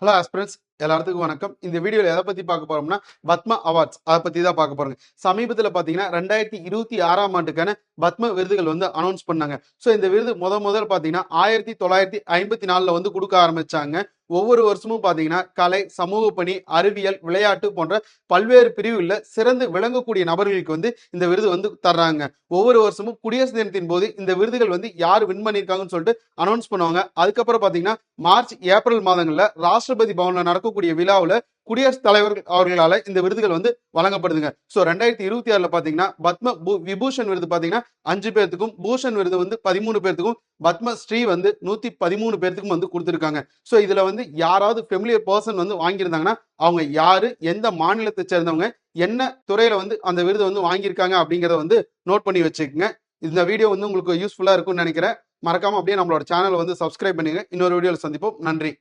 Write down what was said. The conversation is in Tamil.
ஹலோ ஆஸ்பிரன்ஸ், எல்லாத்துக்கும் வணக்கம். இந்த வீடியோவில் எதை பற்றி பார்க்க போறோம்னா பத்ம அவார்ட்ஸ் அதை பற்றி தான் பார்க்க போறோங்க. சமீபத்தில் பார்த்தீங்கன்னா 2026ஆம் ஆண்டுக்கான பத்ம விருதுகள் வந்து அனௌன்ஸ் பண்ணாங்க. ஸோ இந்த விருது முதல் பார்த்தீங்கன்னா 1954 வந்து கொடுக்க ஆரம்பிச்சாங்க. ஒவ்வொரு வருஷமும் பார்த்தீங்கன்னா கலை, சமூக பணி, அறிவியல், விளையாட்டு போன்ற பல்வேறு பிரிவுகளில் சிறந்து விளங்கக்கூடிய நபர்களுக்கு வந்து இந்த விருது வந்து தர்றாங்க. ஒவ்வொரு வருஷமும் குடியரசு தினத்தின் போது இந்த விருதுகள் வந்து யார் வின் பண்ணியிருக்காங்கன்னு சொல்லிட்டு அனௌன்ஸ் பண்ணுவாங்க. அதுக்கப்புறம் பார்த்தீங்கன்னா மார்ச், ஏப்ரல் மாதங்களில் ராஷ்டிரபதி பவன்ல நடக்கக்கூடிய விழாவில் குடியரசுத் தலைவர் அவர்களால இந்த விருதுகள் வந்து வழங்கப்படுதுங்க. ஸோ 2026 பார்த்தீங்கன்னா பத்ம விபூஷன் விருது பார்த்தீங்கன்னா 5 பேர்த்துக்கும், பூஷன் விருது வந்து 13 பேர்த்துக்கும், பத்ம ஸ்ரீ வந்து 113 பேர்த்துக்கும் வந்து கொடுத்துருக்காங்க. ஸோ இதுல வந்து யாராவது ஃபெமிலியர் பர்சன் வந்து வாங்கியிருந்தாங்கன்னா அவங்க யாரு, எந்த மாநிலத்தை சேர்ந்தவங்க, என்ன துறையில வந்து அந்த விருது வந்து வாங்கியிருக்காங்க அப்படிங்கிறத வந்து நோட் பண்ணி வச்சுக்கோங்க. இந்த வீடியோ வந்து உங்களுக்கு யூஸ்ஃபுல்லா இருக்கும்னு நினைக்கிறேன். மறக்காம அப்படியே நம்மளோட சேனலை வந்து சப்ஸ்கிரைப் பண்ணுங்க. இன்னொரு வீடியோவில் சந்திப்போம். நன்றி.